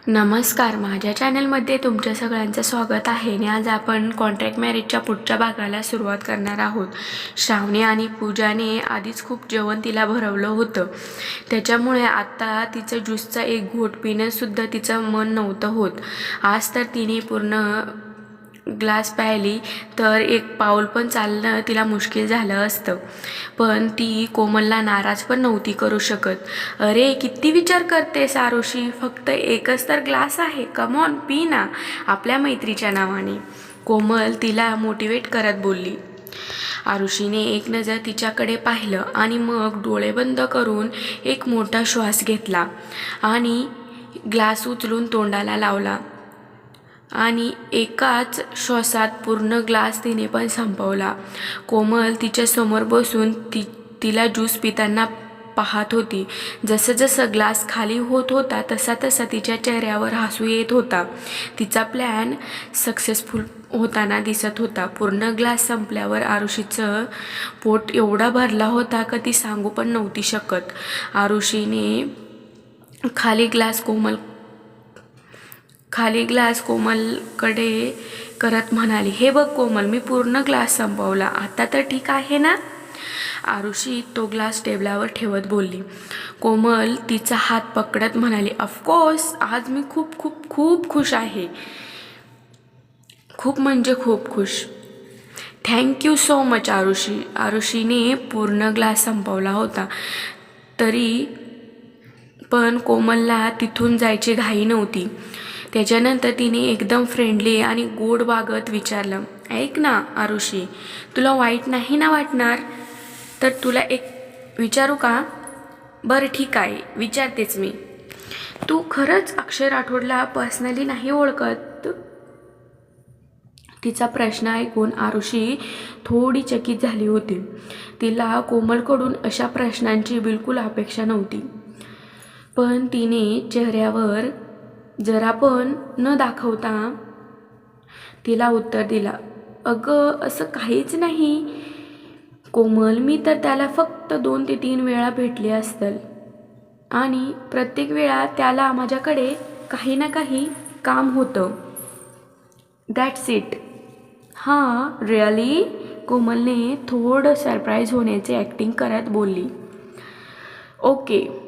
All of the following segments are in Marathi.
नमस्कार, माझ्या चॅनलमध्ये तुमच्या सगळ्यांचं स्वागत आहे आणि आज आपण कॉन्ट्रॅक्ट मॅरेजच्या पुढच्या भागाला सुरुवात करणार आहोत. श्रावणी आणि पूजाने आधीच खूप जेवण तिला भरवलं होतं, त्याच्यामुळे आता तिचं ज्यूसचा एक घोट पिणंसुद्धा तिचं मन नव्हतं होत. आज तर तिने पूर्ण ग्लास प्यायली तर एक पाऊल पण चालणं तिला मुश्किल झालं असतं. पण ती कोमलला नाराज पण नव्हती करू शकत. अरे किती विचार करतेस आरुषी, फक्त एकच तर ग्लास आहे, कम ऑन पी ना आपल्या मैत्रीच्या नावाने, कोमल तिला मोटिवेट करत बोलली. आरुषीने एक नजर तिच्याकडे पाहिलं आणि मग डोळे बंद करून एक मोठा श्वास घेतला आणि ग्लास उचलून तोंडाला लावला आणि एकाच श्वासात पूर्ण ग्लास तिने पण संपवला. कोमल तिच्यासमोर बसून तिला ज्यूस पिताना पाहत होती. जसं जसं ग्लास खाली होत होता तसा तसा तिच्या चेहऱ्यावर हसू येत होता. तिचा प्लॅन सक्सेसफुल होताना दिसत होता. पूर्ण ग्लास संपल्यावर आरुषीचं पोट एवढा भरला होता का ती सांगू पण नव्हती शकत. आरुषीने खाली ग्लास कोमलकडे करत म्हणाली, हे बघ कोमल, मी पूर्ण ग्लास संपवला, आता तर ठीक आहे ना. आरुषी तो ग्लास टेबलावर ठेवत बोलली. कोमल तिचा हात पकडत म्हणाली, ऑफकोर्स, आज मी खूप खूप खूप खुश आहे, खूप म्हणजे खूप खुश. Thank you so much Arushi. आरुषीने पूर्ण ग्लास संपवला होता तरी पण कोमलला तिथून जायची घाई नव्हती. त्याच्यानंतर तिने एकदम फ्रेंडली आणि गोड वागत विचारलं, ऐक ना आरुषी, तुला वाईट नाही ना वाटणार तर तुला एक विचारू का? बरं ठीक आहे, विचारतेच मी. तू खरंच अक्षय राठोडला पर्सनली नाही ओळखत? तिचा प्रश्न ऐकून आरुषी थोडी चकित झाली होती. तिला कोमलकडून अशा प्रश्नांची बिलकुल अपेक्षा नव्हती. पण तिने चेहऱ्यावर जरा पण न दाखवता तिला उत्तर दिला, अगं असं काहीच नाही कोमल, मी तर त्याला फक्त 2 ते 3 वेळा भेटले असेल आणि प्रत्येक वेळा त्याला माझ्याकडे काही ना काही काम होतं, दॅट्स इट. हां रिअली? कोमलने थोडं सरप्राईज होण्याचे ॲक्टिंग करत बोलली. ओके.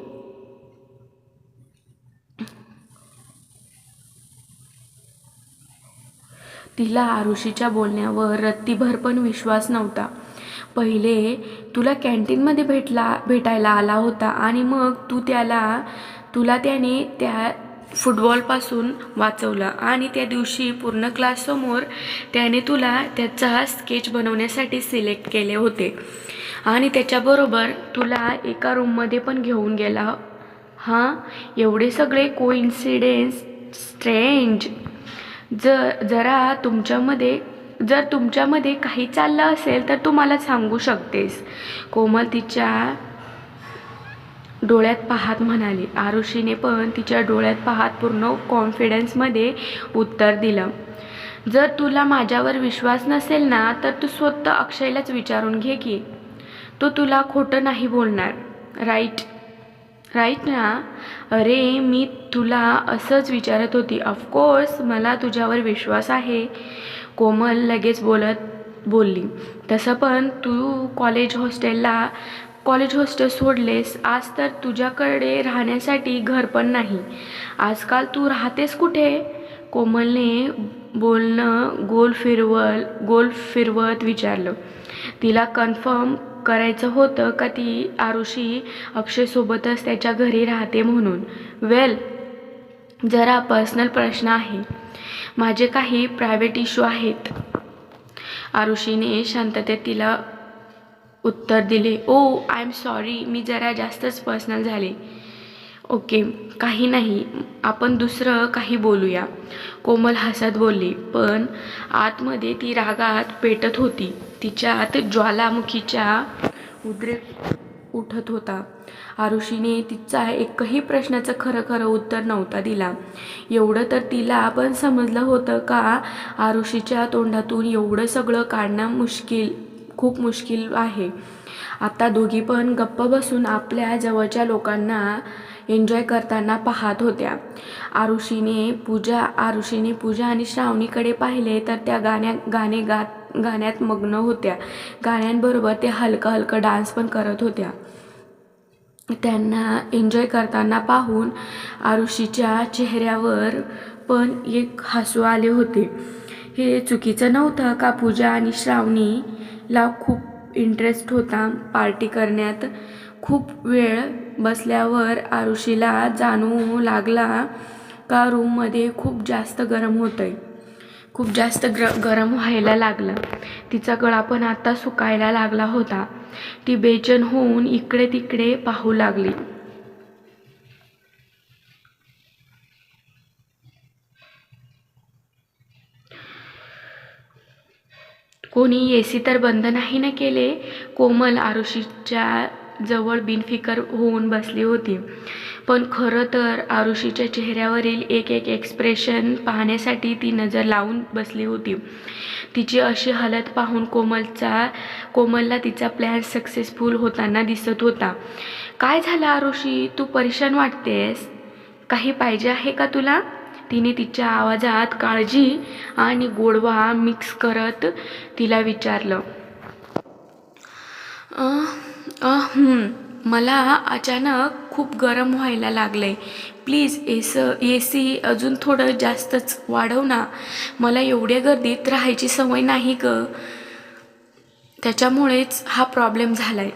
तिला आरुषीच्या बोलण्यावर रत्तीभर पण विश्वास नव्हता. पहिले तुला कॅन्टीनमध्ये भेटायला आला होता आणि मग तुला त्याने त्या फुटबॉलपासून वाचवलं आणि त्या दिवशी पूर्ण क्लाससमोर त्याने तुला त्याचा स्केच बनवण्यासाठी सिलेक्ट केले होते आणि त्याच्याबरोबर तुला एका रूममध्ये पण घेऊन गेला. हां, एवढे सगळे कोइन्सिडेन्स स्ट्रेंज. जर तुमच्यामध्ये काही चाललं असेल तर तू मला सांगू शकतेस, कोमल तिच्या डोळ्यात पाहत म्हणाली. आरुषीने पण तिच्या डोळ्यात पाहत पूर्ण कॉन्फिडन्समध्ये उत्तर दिलं, जर तुला माझ्यावर विश्वास नसेल ना तर तू स्वतः अक्षयलाच विचारून घे की तो तुला खोटं नाही बोलणार. राईट ना? अरे मी तुला असंच विचारत होती. ऑफकोर्स मला तुझ्यावर विश्वास आहे, कोमल लगेच बोलली. तसं पण तू कॉलेज हॉस्टेल सोडलेस, आज तर तुझ्याकडे राहण्यासाठी घर पण नाही. आजकाल तू राहतेस कुठे? कोमलने बोलणं गोल फिरवत विचारलं. तिला कन्फर्म करायचं होतं का ती आरुषी अक्षयसोबतच त्याच्या घरी राहते म्हणून. वेल, जरा पर्सनल प्रश्न आहे, माझे काही प्रायव्हेट इश्यू आहेत. आरुषीने शांततेत तिला उत्तर दिले. ओ आय एम सॉरी, मी जरा जास्तच पर्सनल झाले. ओके, काही नाही, आपण दुसरं काही बोलूया, कोमल हसत बोलली. पण आतमध्ये ती रागात पेटत होती. तिच्यात ज्वालामुखीचा उद्रेक उठत होता. आरुषीने तिचा एकही प्रश्नाचं खरं उत्तर नव्हता दिला. एवढं तर तिला पण समजलं होतं का आरुषीच्या तोंडातून एवढं सगळं काढणं खूप मुश्किल आहे. आता दोघी पण गप्प बसून आपल्या जवळच्या लोकांना एन्जॉय करताना पाहत होत्या. आरुषीने पूजा आणि श्रावणीकडे पाहिले तर त्या गाण्यात मग्न होत्या. गाण्यांबरोबर ते हलकं डान्स पण करत होत्या. त्यांना एन्जॉय करताना पाहून आरुषीच्या चेहऱ्यावर पण एक हसू आले होते. हे चुकीचं नव्हतं का? पूजा आणि श्रावणीला खूप इंटरेस्ट होता पार्टी करण्यात. खूप वेळ बसल्यावर आरुषीला जाणवू लागला का रूममध्ये खूप जास्त गरम व्हायला लागलं. तिचा गळा पण आता सुकायला लागला होता. ती बेचैन होऊन इकडे तिकडे पाहू लागली. कोणी एसी तर बंद नाही न केले? कोमल आरुषीच्या जवळ बिनफिकर होऊन बसली होती. पण खरं तर आरुषीच्या चेहऱ्यावरील एक एक्सप्रेशन पाहण्यासाठी ती नजर लावून बसली होती. तिची अशी हालत पाहून कोमलला तिचा प्लॅन सक्सेसफुल होताना दिसत होता. काय झालं आरुषी, तू परेशान वाटतेस? काही पाहिजे आहे का तुला? तिने तिच्या आवाजात काळजी आणि गोडवा मिक्स करत तिला विचारलं. मला अचानक खूप गरम व्हायला लागलंय. प्लीज एसी अजून थोडं जास्तच वाढव ना. मला एवढ्या गर्दीत राहायची सवय नाही ग. त्याच्यामुळेच हा प्रॉब्लेम झालाय,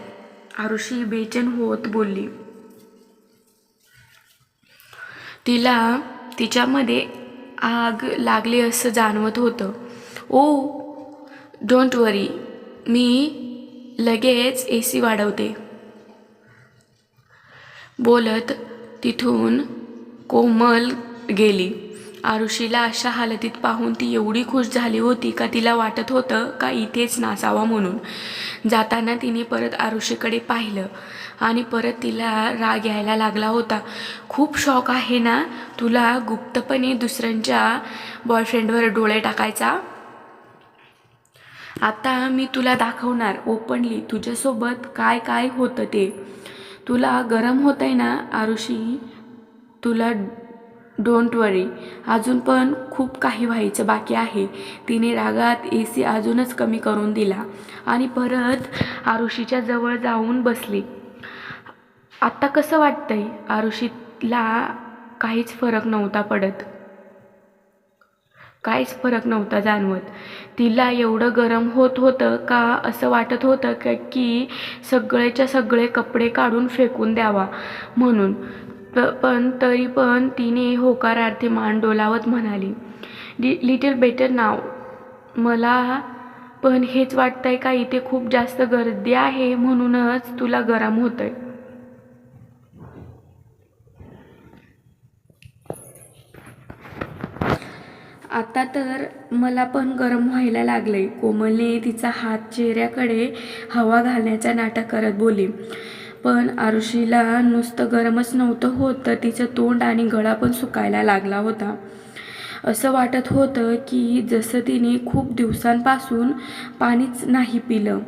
आरुषी बेचैन होत बोलली. तिला तिच्यामध्ये आग लागली असं जाणवत होतं. ओ डोंट वरी, मी लगेच एसी वाढवते. बोलत तिथून कोमल गेली. आरुषीला अशा हालतीत पाहून ती एवढी खुश झाली होती का तिला वाटत होतं का इथेच नाचावा म्हणून. जाताना तिने परत आरुषीकडे पाहिलं आणि परत तिला राग यायला लागला होता. खूप शौक आहे ना तुला गुप्तपणे दुसऱ्यांच्या बॉयफ्रेंडवर डोळे टाकायचा? आता मी तुला दाखवणार ओपनली तुझ्यासोबत काय काय होतं ते. तुला गरम होतंय ना आरुषी? तुला डोंट वरी, अजून पण खूप काही व्हायचं बाकी आहे. तिने रागात एसी अजूनच कमी करून दिला आणि परत आरुषीच्या जवळ जाऊन बसली. आत्ता कसं वाटतंय? आरुषीला काहीच फरक नव्हता जाणवत. तिला एवढं गरम होत होतं का असं वाटत होतं की सगळेच्या सगळे कपडे काढून फेकून द्यावा म्हणून. पण तरी पण तिने होकारार्थी मान डोलावत म्हणाली, लिटिल बेटर नाव. मला पण हेच वाटतंय का इथे खूप जास्त गर्दी आहे म्हणूनच तुला गरम होतंय? आता तर मला पण गरम व्हायला लागलंय. कोमलने तिचा हात चेहऱ्याकडे हवा घालण्याचा नाटक करत बोलली. पण आरुषीला नुसतं गरमच नव्हतं होत तर तिचं तोंड आणि गळा पण सुकायला लागला होता. असं वाटत होतं की जसं तिने खूप दिवसांपासून पाणीच नाही पिलं.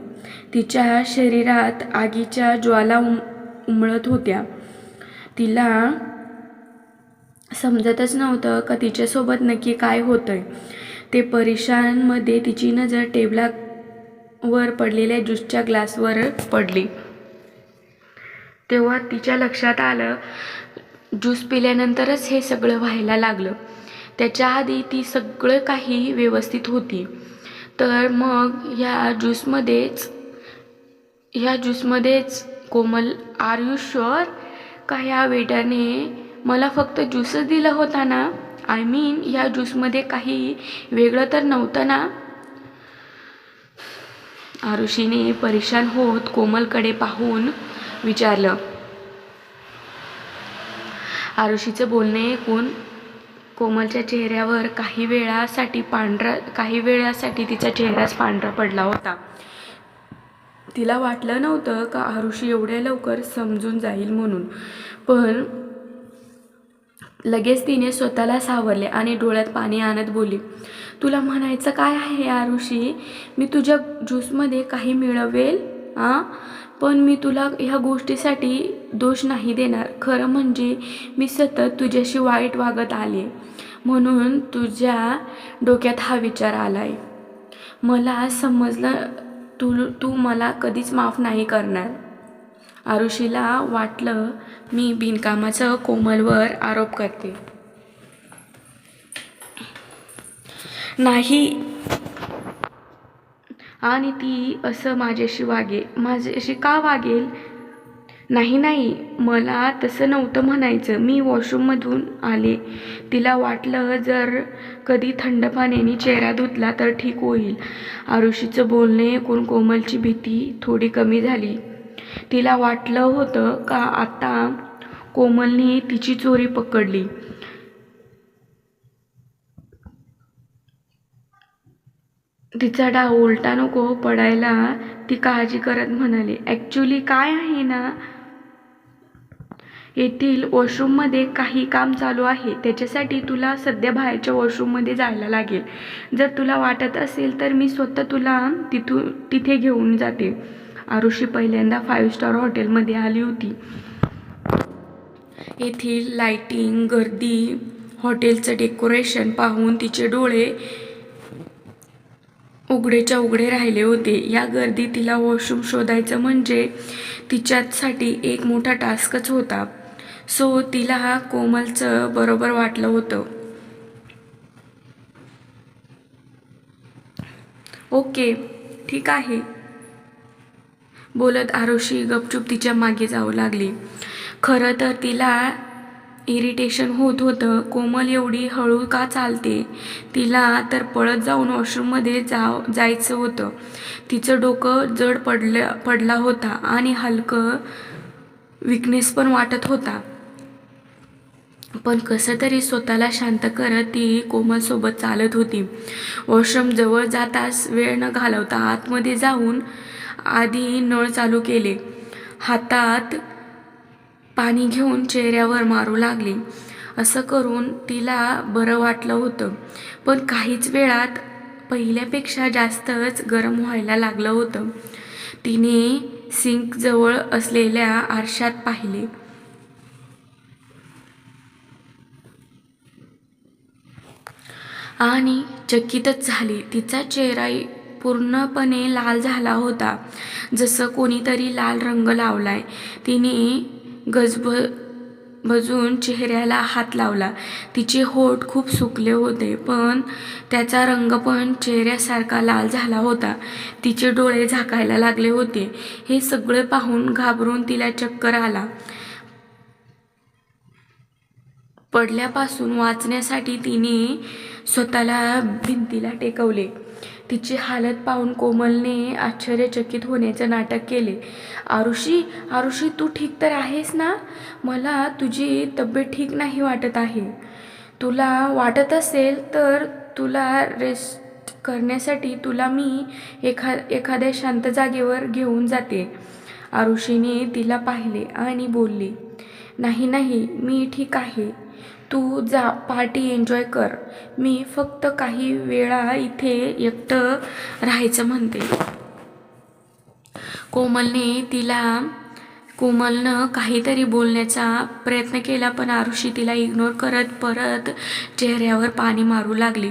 तिच्या शरीरात आगीच्या ज्वाला उमळत होत्या. तिला समजतच नव्हतं का तिच्यासोबत नक्की काय होतंय. ते परेशानमध्ये तिची नजर टेबलावर पडलेल्या ज्यूसच्या ग्लासवर पडली. तेव्हा तिच्या लक्षात आलं ज्यूस पिल्यानंतरच हे सगळं व्हायला लागलं. त्याच्या आधी ती सगळं काही व्यवस्थित होती. तर मग ह्या ज्यूसमध्येच कोमल, आर यू शुअर का ह्या वेटरने मला फक्त ज्यूसच दिला होता ना? आय मीन ह्या ज्यूसमध्ये काही वेगळं तर नव्हतं ना? आरुषीने परेशान होत कोमलकडे पाहून विचारलं. आरुषीचं बोलणे ऐकून कोमलच्या चेहऱ्यावर काही वेळासाठी तिचा चेहराच पांढरा पडला होता. तिला वाटलं नव्हतं का आरुषी एवढ्या लवकर समजून जाईल म्हणून. पण लगेच तिने स्वतःला सावरले आणि डोळ्यात पाणी आणत बोलली, तुला म्हणायचं काय आहे आरुषी? मी तुझ्या ज्यूसमध्ये काही मिळवेल? पण मी तुला ह्या गोष्टीसाठी दोष नाही देणार. खरं म्हणजे मी सतत तुझ्याशी वाईट वागत आले म्हणून तुझ्या डोक्यात हा विचार आलाय. मला समजलं तू मला कधीच माफ नाही करणार. आरुषीला वाटलं मी बिनकामाचं कोमलवर आरोप करते. नाही, आणि ती असं माझ्याशी का वागेल? नाही, मला तसं नव्हतं म्हणायचं. मी वॉशरूममधून आले. तिला वाटलं जर कधी थंड पाण्याने चेहरा धुतला तर ठीक होईल. आरुषीचं बोलणे ऐकून कोमलची भीती थोडी कमी झाली. तिला वाटलं होतं का आता कोमलने तिची चोरी पकडली. तिचा डाव उलटा नको पडायला ती काळजी करत म्हणाली. ॲक्च्युली काय आहे ना, येथील वॉशरूममध्ये काही काम चालू आहे. त्याच्यासाठी तुला सध्या बाहेरच्या वॉशरूममध्ये जायला लागेल. जर तुला वाटत असेल तर मी स्वतः तुला तिथे घेऊन जाते. आरुषी पहिल्यांदा 5 स्टार हॉटेलमध्ये आली होती. येथील लाइटिंग, गर्दी, हॉटेलचं डेकोरेशन पाहून तिचे डोळे उघडेच्या उघडे राहिले होते. या गर्दीत तिला वॉशरूम शोधायचं म्हणजे तिच्यासाठी एक मोठा टास्कच होता. सो तिला कोमलचं बरोबर वाटलं होतं. ओके, ठीक आहे, बोलत आरुषी गपचूप तिच्या मागे जाऊ लागली. खरं तर तिला इरिटेशन होत होतं. कोमल एवढी हळू का चालते? तिला तर पळत जाऊन वॉशरूममध्ये जायचं होतं. तिचं डोकं जड पडला होता आणि हलकं विकनेस पण वाटत होता. पण कसं तरी स्वतःला शांत करत ती कोमलसोबत चालत होती. वॉशरूम जवळ जाताच वेळ न घालवता आतमध्ये जाऊन आधी नळ चालू केले. हातात पाणी घेऊन चेहऱ्यावर मारू लागली. असं करून तिला बरं वाटलं होतं. पण काहीच वेळात पहिल्यापेक्षा जास्तच गरम व्हायला लागलं होतं. तिने सिंकजवळ असलेल्या आरशात पाहिले. आणि चकितच झाली. तिचा चेहरा पूर्णपणे लाल झाला होता, जसं कोणीतरी लाल रंग लावलाय. तिने गजबजून चेहऱ्याला हात लावला. तिचे होठ खूप सुकले होते, पण त्याचा रंग पण चेहऱ्यासारखा लाल झाला होता. तिचे डोळे झाकायला लागले होते. हे सगळे पाहून घाबरून तिला चक्कर आला. पडल्यापासून वाचण्यासाठी तिने स्वतःला भिंतीला टेकवले. तिची हालत पाहून कोमलने आश्चर्यचकित होण्याचं नाटक केले. आरुषी, तू ठीक तर आहेस ना? मला तुझी तब्येत ठीक नाही वाटत आहे. तुला वाटत असेल तर तुला रेस्ट करण्यासाठी तुला मी एखाद्या शांत जागेवर घेऊन जाते. आरुषीने तिला पाहिले आणि बोलली. नाही, मी ठीक आहे. तू जा, पार्टी एन्जॉय कर. मी फक्त काही वेळा इथे एकटं राहायचं म्हणते. कोमलनं काहीतरी बोलण्याचा प्रयत्न केला, पण आरुषी तिला इग्नोर करत परत चेहऱ्यावर पाणी मारू लागली.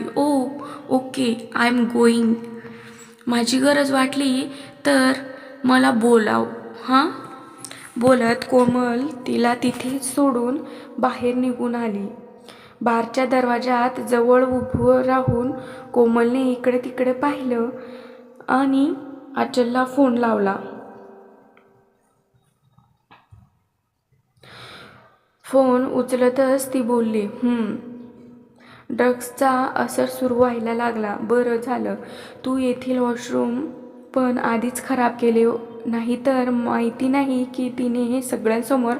Okay, I am going. माझी गरज वाटली तर मला बोलाव हां, बोलत कोमल तिला तिथेच सोडून बाहेर निघून आली. बारच्या दरवाजात जवळ उभं राहून कोमलने इकडे तिकडे पाहिलं आणि आचलला फोन लावला. फोन उचलतच ती बोलली, ड्रग्सचा असर सुरू व्हायला लागला. बरं झालं तू येथील वॉशरूम पण आधीच खराब केले, नाही तर माहिती नाही की तिने सगळ्यांसमोर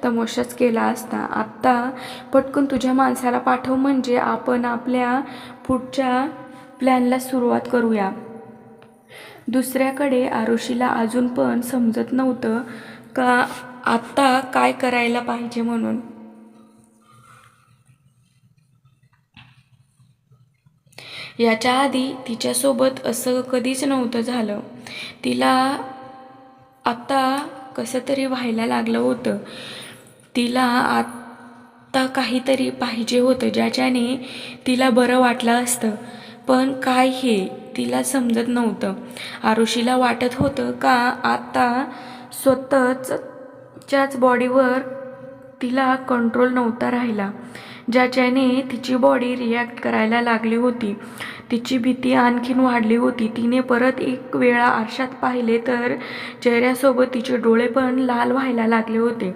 तमाशाच केला असता. आत्ता पटकन तुझ्या माणसाला पाठव म्हणजे आपण आपल्या पुढच्या प्लॅनला सुरुवात करूया. दुसऱ्याकडे आरुषीला अजून पण समजत नव्हतं का आत्ता काय करायला पाहिजे म्हणून. याच्या आधी तिच्यासोबत असं कधीच नव्हतं झालं. तिला आता कसं तरी व्हायला लागलं होतं. तिला आत्ता काहीतरी पाहिजे होतं ज्याच्याने तिला बरं वाटलं असतं. पण काय हे तिला समजत नव्हतं. आरुषीला वाटत होतं का आता स्वतःच्याच बॉडीवर तिला कंट्रोल नव्हता राहिला, ज्याच्याने तिची बॉडी रिॲक्ट करायला लागली होती. तिची भीती आणखीन वाढली होती. तिने परत एक वेळा आरशात पाहिले तर चेहऱ्यासोबत तिचे डोळे पण लाल व्हायला लागले होते.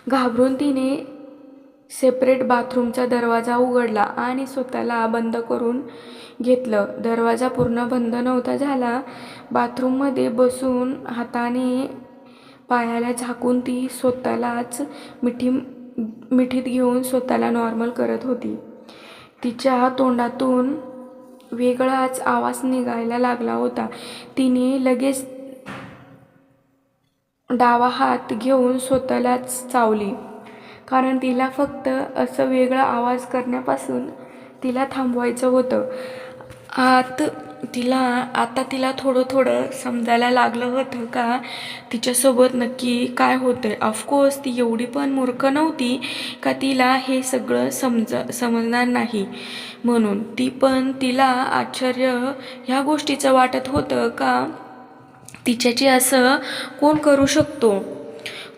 घाबरून तिने सेपरेट बाथरूमचा दरवाजा उघडला आणि स्वतःला बंद करून घेतलं. दरवाजा पूर्ण बंद नव्हता झाला. बाथरूममध्ये बसून हाताने पायाला झाकून ती स्वतःलाच मिठीत घेऊन स्वतःला नॉर्मल करत होती. तिच्या तोंडातून वेगळाच आवाज निघायला लागला होता. तिने लगेच डावा हात घेऊन स्वतःलाच चावली, कारण तिला फक्त असं वेगळा आवाज करण्यापासून तिला थांबवायचं होतं. आता तिला थोडं समजायला लागलं होतं का तिच्यासोबत नक्की काय होतंय. ऑफकोर्स ती एवढी पण मूर्ख नव्हती का तिला हे सगळं समजणार नाही म्हणून. तिला आश्चर्य ह्या गोष्टीचं वाटत होतं का तिच्याची असं कोण करू शकतो.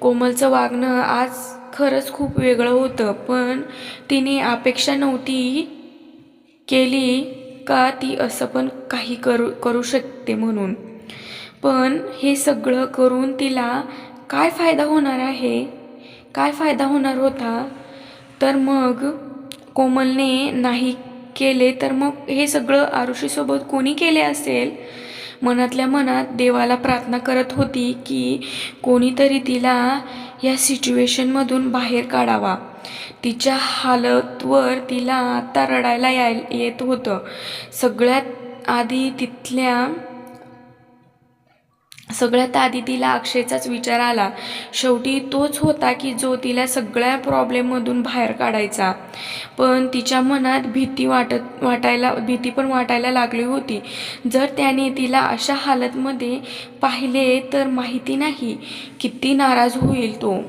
कोमलचं वागणं आज खरंच खूप वेगळं होतं, पण तिने अपेक्षा नव्हती केली का ती असं पण काही करू शकते म्हणून. पण हे सगळं करून तिला काय फायदा होणार आहे, काय फायदा होणार होता. तर मग कोमलने नाही केले तर मग हे सगळं आरुषीसोबत कोणी केले असेल. मनातल्या मनात देवाला प्रार्थना करत होती की कोणीतरी तिला या सिच्युएशनमधून बाहेर काढावा. तिच्या हालतवर तिला आता रडायला येत होतं. सगळ्यात आधी तिला अक्षयचाच विचार आला. शेवटी तोच होता की जो तिला सगळ्या प्रॉब्लेममधून बाहेर काढायचा. पण तिच्या मनात भीती पण वाटायला लागली होती. जर त्याने तिला अशा हालतमध्ये पाहिले तर माहिती नाही किती नाराज होईल तो.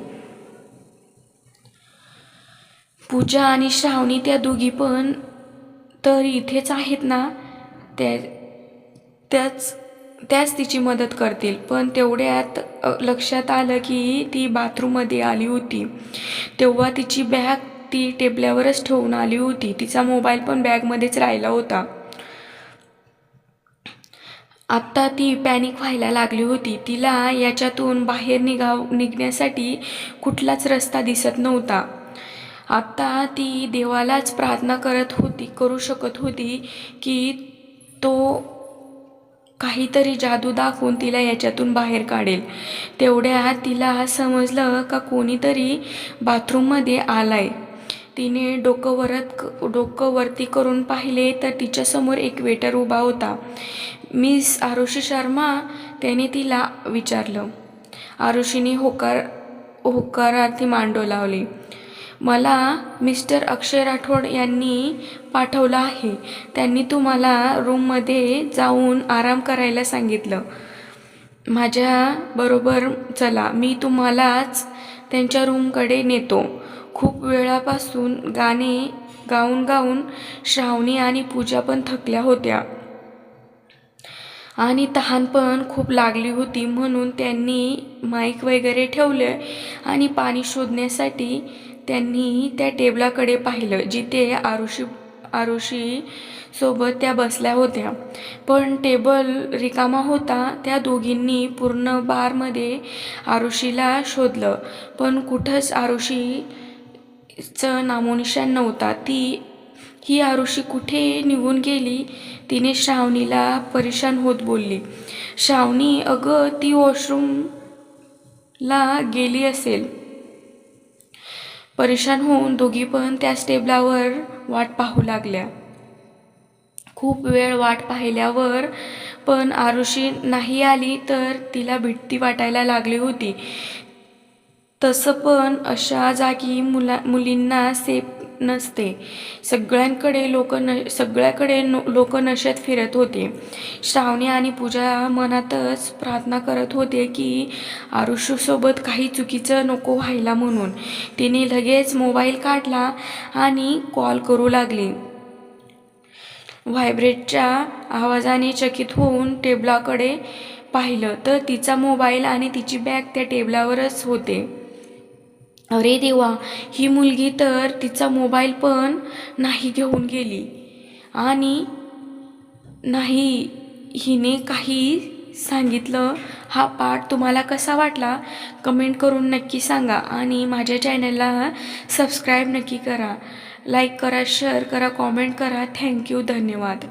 पूजा आणि श्रावणी त्या दोघी पण तर इथेच आहेत ना, त्याच तिची मदत करतील. पण तेवढ्यात लक्षात आलं की ती बाथरूममध्ये आली होती. तेव्हा तिची बॅग ती टेबलावरच ठेवून आली होती. तिचा मोबाईल पण बॅगमध्येच राहिला होता. आत्ता ती पॅनिक व्हायला लागली होती. तिला याच्यातून बाहेर निघण्यासाठी कुठलाच रस्ता दिसत नव्हता. आत्ता ती देवालाच प्रार्थना करू शकत होती की तो काहीतरी जादू दाखवून तिला याच्यातून बाहेर काढेल. तेवढ्यात तिला समजलं का कोणीतरी बाथरूममध्ये आलाय. तिने डोकं वरती करून पाहिले तर तिच्यासमोर एक वेटर उभा होता. मिस आरुषी शर्मा, त्याने तिला विचारलं. आरुषीने होकारार्थी मान डोलावली. मला मिस्टर अक्षय राठोड यांनी पाठवलं आहे. त्यांनी तुम्हाला रूममध्ये जाऊन आराम करायला सांगितलं. माझ्याबरोबर चला, मी तुम्हालाच त्यांच्या रूमकडे नेतो. खूप वेळापासून गाणे गाऊन श्रावणी आणि पूजा पण थकल्या होत्या आणि तहान पण खूप लागली होती, म्हणून त्यांनी माईक वगैरे ठेवले आणि पाणी शोधण्यासाठी त्यांनी त्या टेबलाकडे पाहिलं जिथे आरुषी सोबत त्या बसल्या होत्या. पण टेबल रिकामा होता. त्या दोघींनी पूर्ण बारमध्ये आरुषीला शोधलं, पण कुठंच आरुषीचं नामोनिशाण नव्हता. ही आरुषी कुठे निघून गेली. तिने श्रावणीला परेशान होत बोलली. श्रावणी, अगं ती वॉशरूमला गेली असेल. परेशान होऊन दोघी पण त्याच टेबलावर वाट पाहू लागल्या. खूप वेळ वाट पाहिल्यावर पण आरुषी नाही आली तर तिला भीती वाटायला लागली होती. तसं पण अशा जागी मुलींना सेफ नसते. सगळ्याकडे लोक नशेत फिरत होते. श्रावणी आणि पूजा मनातच प्रार्थना करत होते की आरुषसोबत काही चुकीचं नको व्हायला म्हणून. तिने लगेच मोबाईल काढला आणि कॉल करू लागली. व्हायब्रेटच्या आवाजाने चकित होऊन टेबलाकडे पाहिलं तर तिचा मोबाईल आणि तिची बॅग त्या टेबलावरच होते. अरे देवा, ही मुलगी तर तिचा मोबाईल पण नाही घेऊन गेली आणि नाही हिने काही सांगितलं. हा पाठ तुम्हाला कसा वाटला कमेंट करून नक्की सांगा आणि माझ्या चॅनलला सबस्क्राईब नक्की करा. लाईक करा, शेअर करा, कॉमेंट करा. थँक्यू, धन्यवाद.